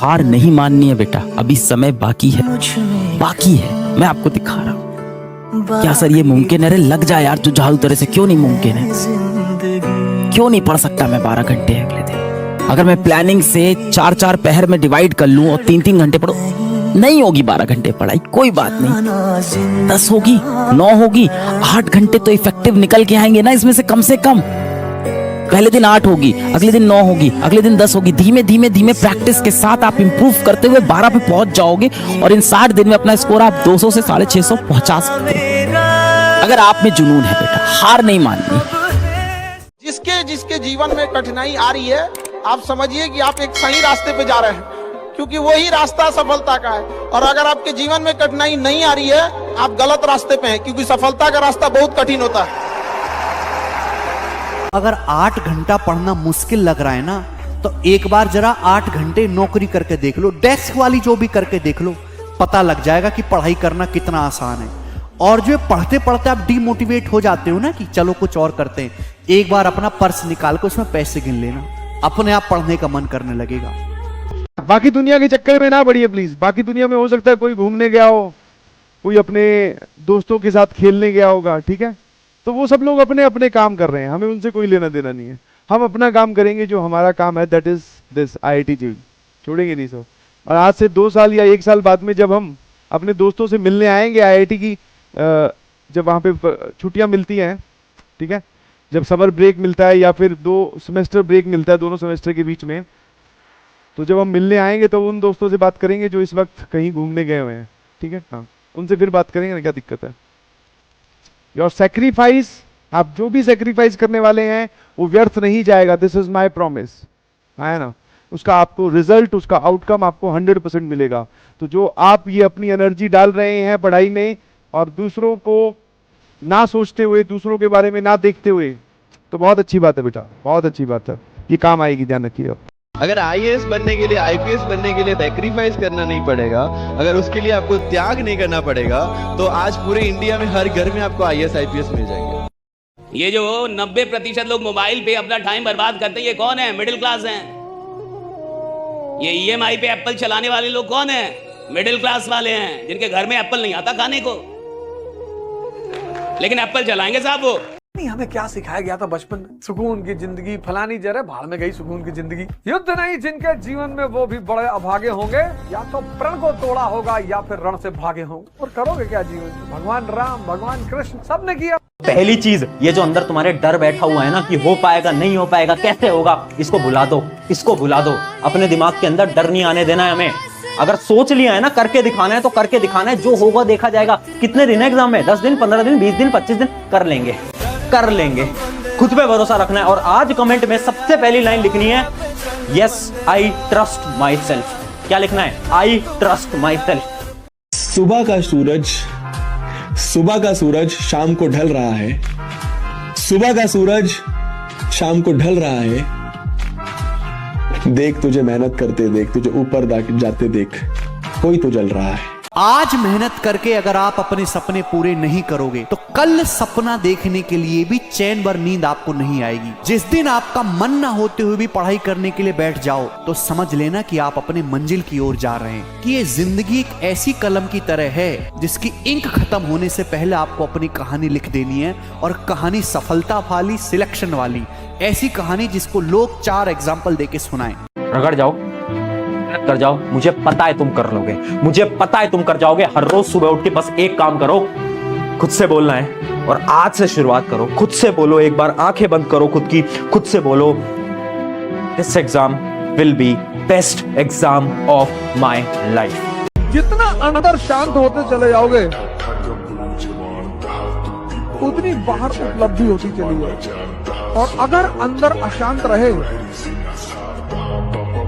हार नहीं माननी है बेटा, अभी समय बाकी है, बाकी है। मैं आपको दिखा रहा हूँ। क्या सर ये मुमकिन है? अरे लग जाए यार जुझारू तरह से। क्यों नहीं मुमकिन है? क्यों नहीं पढ़ सकता मैं 12 घंटे अगले दिन? अगर मैं प्लानिंग से 4-4 पहर में डिवाइड कर लूं और 3-3 घंटे पढ़ो, नहीं होगी 12 घंटे पढ़ाई, कोई बात नहीं। 10 होगी, 9 होगी, 8 घंटे तो इफेक्टिव निकल के आएंगे ना इसमें से कम। पहले दिन 8 होगी, अगले दिन 9 होगी, अगले दिन 10 होगी। धीमे धीमे प्रैक्टिस के साथ आप इंप्रूव करते हुए 12 पे पहुंच जाओगे और इन 60 दिन में अपना स्कोर आप 200 से 650 पहुंचा सकते हो। अगर आप में जुनून है बेटा, हार नहीं माननी। जिसके जीवन में कठिनाई आ रही है, आप समझिए कि आप एक सही रास्ते पे जा रहे हैं, क्योंकि वही रास्ता सफलता का है। और अगर आपके जीवन में कठिनाई नहीं आ रही है, आप गलत रास्ते पे हैं, क्योंकि सफलता का रास्ता बहुत कठिन होता है। अगर 8 घंटा पढ़ना मुश्किल लग रहा है ना, तो एक बार जरा 8 घंटे नौकरी करके देख लो, डेस्क वाली जो भी करके देख लो, पता लग जाएगा कि पढ़ाई करना कितना आसान है। और जो पढ़ते पढ़ते आप डीमोटिवेट हो जाते हो ना कि चलो कुछ और करते हैं, एक बार अपना पर्स निकाल कर उसमें पैसे गिन लेना, अपने आप पढ़ने का मन करने लगेगा। बाकी दुनिया के चक्कर में ना पड़िए प्लीज। बाकी दुनिया में हो सकता है कोई घूमने गया हो, कोई अपने दोस्तों के साथ खेलने गया होगा, ठीक है, तो वो सब लोग अपने अपने काम कर रहे हैं, हमें उनसे कोई लेना देना नहीं है। हम अपना काम करेंगे, जो हमारा काम है, दैट इज दिस IIT जी, छोड़ेंगे नहीं सब। और आज से 2 साल या 1 साल बाद में जब हम अपने दोस्तों से मिलने आएंगे IIT की, जब वहाँ पे छुट्टियाँ मिलती हैं, ठीक है, जब समर ब्रेक मिलता है या फिर 2 सेमेस्टर ब्रेक मिलता है दोनों सेमेस्टर के बीच में, तो जब हम मिलने आएंगे तो उन दोस्तों से बात करेंगे जो इस वक्त कहीं घूमने गए हुए हैं, ठीक है, हाँ, उनसे फिर बात करेंगे ना, क्या दिक्कत है। योर सेक्रीफाइस, आप जो भी सेक्रीफाइस करने वाले हैं वो व्यर्थ नहीं जाएगा, दिस इज माई प्रॉमिस, है ना। उसका आपको रिजल्ट, उसका आउटकम आपको 100% मिलेगा। तो जो आप ये अपनी एनर्जी डाल रहे हैं पढ़ाई में और दूसरों को ना सोचते हुए, दूसरों के बारे में ना देखते हुए, तो बहुत अच्छी बात है बेटा, बहुत अच्छी बात है, ये काम आएगी, ध्यान रखिए। अगर IAS बनने के लिए, IPS बनने के लिए सैक्रिफाइस करना नहीं पड़ेगा, अगर उसके लिए आपको त्याग नहीं करना पड़ेगा, तो आज पूरे इंडिया में हर घर में आपको IAS IPS मिल जाएंगे। ये जो 90% लोग मोबाइल पे अपना टाइम बर्बाद करते हैं, ये कौन है? मिडिल क्लास हैं। ये EMI पे एप्पल चलाने वाले लोग कौन है? मिडिल क्लास वाले हैं, जिनके घर में एप्पल नहीं आता खाने को, लेकिन एप्पल चलाएंगे साहब वो। नहीं, हमें क्या सिखाया गया था बचपन में? सुकून की जिंदगी, फलानी जगह भाड़ में गई सुकून की जिंदगी। युद्ध नहीं जिनके जीवन में, वो भी बड़े अभागे होंगे, या तो प्रण को तोड़ा होगा या फिर रण से भागे होंगे। और करोगे क्या जीवन में? भगवान राम, भगवान कृष्ण, सब ने किया। पहली चीज, ये जो अंदर तुम्हारे डर बैठा हुआ है ना कि हो पाएगा नहीं हो पाएगा, कैसे होगा, इसको भुला दो, इसको भुला दो। अपने दिमाग के अंदर डर नहीं आने देना है हमें। अगर सोच लिया है ना करके दिखाना है, तो करके दिखाना है, जो होगा देखा जाएगा। कितने दिन है एग्जाम में? 10 दिन, 15 दिन, 20 दिन, 25 दिन, कर लेंगे, कर लेंगे। खुद पे भरोसा रखना है। और आज कमेंट में सबसे पहली लाइन लिखनी है, yes I trust my self. क्या लिखना है? I trust my self. सुबह का सूरज शाम को ढल रहा है, सुबह का सूरज शाम को ढल रहा है। देख तुझे मेहनत करते देख, तुझे ऊपर जाते देख, कोई तो जल रहा है। आज मेहनत करके अगर आप अपने सपने पूरे नहीं करोगे, तो कल सपना देखने के लिए भी चैन भर नींद आपको नहीं आएगी। जिस दिन आपका मन ना होते हुए भी पढ़ाई करने के लिए बैठ जाओ, तो समझ लेना कि आप अपने मंजिल की ओर जा रहे हैं। कि ये जिंदगी एक ऐसी कलम की तरह है जिसकी इंक खत्म होने से पहले आपको अपनी कहानी लिख देनी है, और कहानी सफलता वाली, सिलेक्शन वाली, ऐसी कहानी जिसको लोग 4 एग्जाम्पल देके सुनाएं। रगड़ जाओ, कर जाओ, मुझे पता है तुम कर लोगे, मुझे पता है तुम कर जाओगे। हर रोज सुबह उठ के बस एक काम करो, खुद से बोलना है, और आज से शुरुआत करो। खुद से बोलो, एक बार आंखें बंद करो खुद की, खुद से बोलो, this exam will be best exam of my life. जितना अंदर शांत होते चले जाओगे, उतनी बाहर उपलब्धि होती चली जाएगी। और अगर अंदर अशांत रहे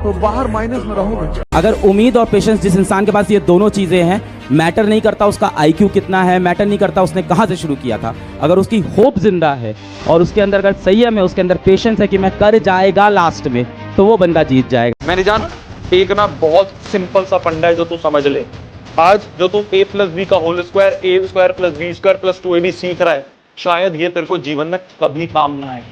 तो बाहर माइनस में रहोगे। अगर उम्मीद और पेशेंस जिस इंसान के पास ये दोनों चीजें हैं, मैटर नहीं करता उसका IQ कितना है, मैटर नहीं करता उसने कहां से शुरू किया था, अगर उसकी होप जिंदा है और उसके अंदर अगर संयम है, उसके अंदर पेशेंस है कि मैं कर जाएगा लास्ट में, तो वो बंदा जीत जाएगा। मैंने जान एक ना बहुत सिंपल सा फंडा है जो तू समझ ले। आज जो तू a+b का whole square, a² + b² + 2ab सीख रहा है, शायद ये तेरे को जीवन में कभी काम ना आए।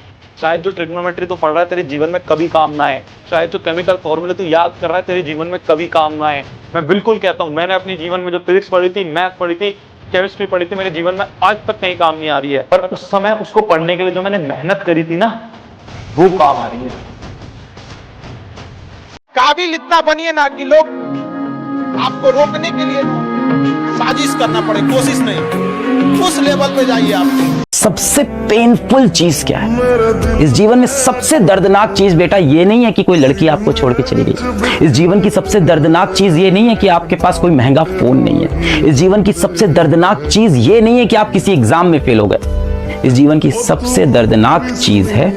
शायद जो ट्रिग्नोमेट्री तो पढ़ रहा है तेरे जीवन में कभी काम ना आए, शायद जो केमिकल फॉर्मूले तू याद कर रहा है तेरे जीवन में कभी काम ना आए। मैं बिल्कुल कहता हूँ, मैंने अपने जीवन में जो फिजिक्स पढ़ी थी, मैथ पढ़ी थी, केमिस्ट्री पढ़ी थी, मेरे जीवन में आज तक कहीं काम नहीं आ रही है, पर उस समय उसको पढ़ने के लिए जो मैंने मेहनत करी थी ना, वो काम आ रही है। काबिल इतना बनिए ना कि लोग आपको रोकने के लिए साजिश करना पड़े, कोशिश नहीं, उस लेवल पे जाइए आप। सबसे पेनफुल चीज क्या है इस जीवन में? सबसे दर्दनाक चीज बेटा ये नहीं है कि कोई लड़की आपको छोड़ के चली गई। इस जीवन की सबसे दर्दनाक चीज ये नहीं है कि आपके पास कोई महंगा फोन नहीं है। इस जीवन की सबसे दर्दनाक चीज ये नहीं है कि आप किसी एग्जाम में फेल हो गए। इस जीवन की सबसे दर्दनाक चीज है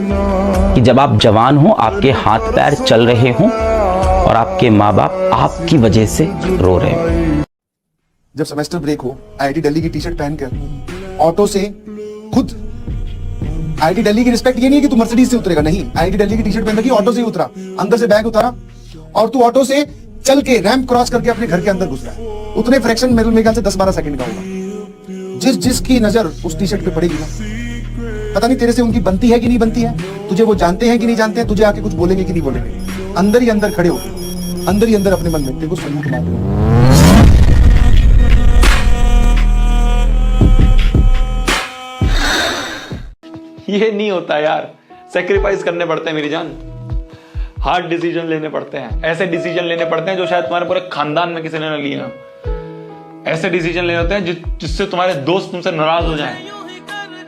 कि जब आप जवान हो, आपके हाथ पैर चल रहे हों और आपके माँ बाप आपकी वजह से रो रहे हो। जब सेमेस्टर ब्रेक हो, आईआईटी दिल्ली की टी शर्ट पहनकर ऑटो से खुद, आईआईटी दिल्ली की रिस्पेक्ट ये नहीं है कि तू मर्सिडीज से उतरेगा, नहीं, आईआईटी दिल्ली की टी शर्ट पहन रखी, ऑटो से ही उतरा, अंदर से बैग उतारा और तू ऑटो से चल के रैंप क्रॉस करके अपने घर के अंदर घुस रहा है। उतने फ्रैक्शन मेरे ख्याल से 10-12 सेकंड का होगा। जिसकी नजर उस टी शर्ट पे पड़ेगी ना, पता नहीं तेरे से उनकी बनती है कि नहीं बनती है, तुझे वो जानते हैं कि नहीं जानते हैं, तुझे आके कुछ बोलेंगे कि नहीं बोलेंगे, अंदर ही अंदर खड़े हो, अंदर ही अंदर अपने मन में तेरे को सल्यूट मारते हो। ये नहीं होता यार, सेक्रीफाइस करने पड़ते हैं मेरी जान, हार्ड डिसीजन लेने पड़ते हैं, ऐसे डिसीजन लेने पड़ते हैं जो शायद तुम्हारे पूरे खानदान में किसी ने न लिए ना। ऐसे डिसीजन लेने होते हैं जिससे तुम्हारे दोस्त तुमसे नाराज हो जाएं।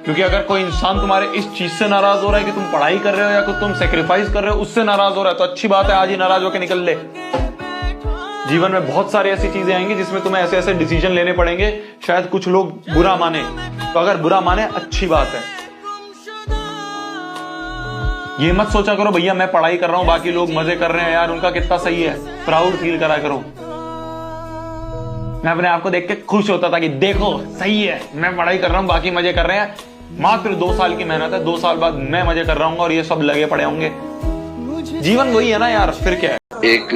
क्योंकि अगर कोई इंसान तुम्हारे इस चीज से नाराज हो रहा है कि तुम पढ़ाई कर रहे हो या कुछ तुम सेक्रीफाइस कर रहे हो, उससे नाराज हो रहा है, तो अच्छी बात है, आज ही नाराज होकर निकल ले। जीवन में बहुत सारी ऐसी चीजें आएंगी जिसमें तुम्हें ऐसे ऐसे डिसीजन लेने पड़ेंगे, शायद कुछ लोग बुरा माने, तो अगर बुरा माने अच्छी बात है। ये मत सोचा करो भैया मैं पढ़ाई कर रहा हूं बाकी लोग मजे कर रहे हैं यार, उनका कितना सही है, प्राउड फील करा करो। मैं अपने आप को देख के खुश होता था कि देखो सही है, मैं पढ़ाई कर रहा हूं बाकी मजे कर रहे हैं, मात्र 2 साल की मेहनत है, 2 साल बाद मैं मजे कर रहा हूं और ये सब लगे पड़े होंगे। जीवन वही है ना यार, फिर क्या है। एक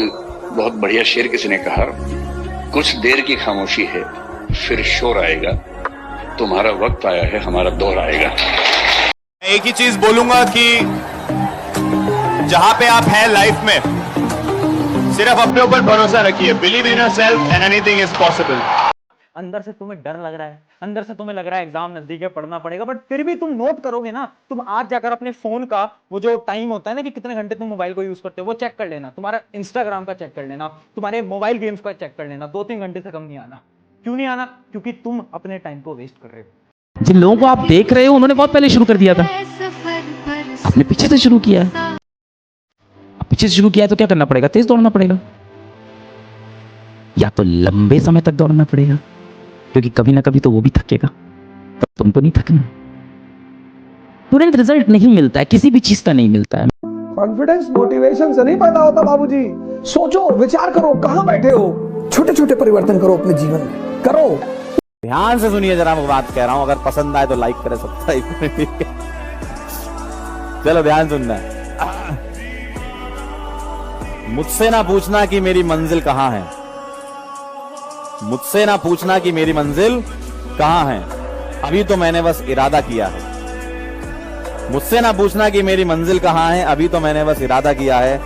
बहुत बढ़िया शेर किसी ने कहा, कुछ देर की खामोशी है फिर शोर आएगा, तुम्हारा वक्त आया है हमारा दौर आएगा। एक ही चीज बोलूंगा कि जहां पे आप हैं लाइफ में, सिर्फ अपने ऊपर भरोसा रखिए, believe in yourself and anything is possible. अंदर से तुम्हें डर लग रहा है, अंदर से तुम्हें लग रहा है एग्जाम नजदीक है, पढ़ना पड़ेगा, बट फिर भी तुम नोट करोगे ना, तुम आज जाकर अपने फोन का वो जो टाइम होता है ना कि कितने घंटे तुम मोबाइल को यूज करते हो, वो चेक कर लेना, तुम्हारा इंस्टाग्राम का चेक कर लेना, तुम्हारे मोबाइल गेम्स का चेक कर लेना, 2-3 घंटे से कम नहीं आना। क्यों नहीं आना? क्योंकि तुम अपने टाइम को वेस्ट कर रहे हो। जिन लोगों को आप देख रहे हो उन्होंने बहुत पहले शुरू कर दिया था, आपने पीछे से शुरू किया है। पीछे से शुरू किया है तो क्या करना पड़ेगा? तेज दौड़ना पड़ेगा, या तो लंबे समय तक दौड़ना पड़ेगा, क्योंकि कभी ना कभी तो वो भी थकेगा, पर तुम तो नहीं थकना। तुरंत रिजल्ट नहीं मिलता है, किसी भी चीज का नहीं मिलता है। कॉन्फिडेंस मोटिवेशन से नहीं पैदा होता बाबूजी। सोचो, विचार करो, कहां बैठे हो, छोटे छोटे परिवर्तन करो अपने जीवन में, करो। ध्यान से सुनिए जरा, मैं बात कह रहा हूं, अगर पसंद आए तो लाइक करें, सब्सक्राइब करें। चलो ध्यान सुनना है। मुझसे ना पूछना कि मेरी मंजिल कहां है, मुझसे ना पूछना कि मेरी मंजिल कहां है, अभी तो मैंने बस इरादा किया है। मुझसे ना पूछना कि मेरी मंजिल कहां है, अभी तो मैंने बस इरादा किया है।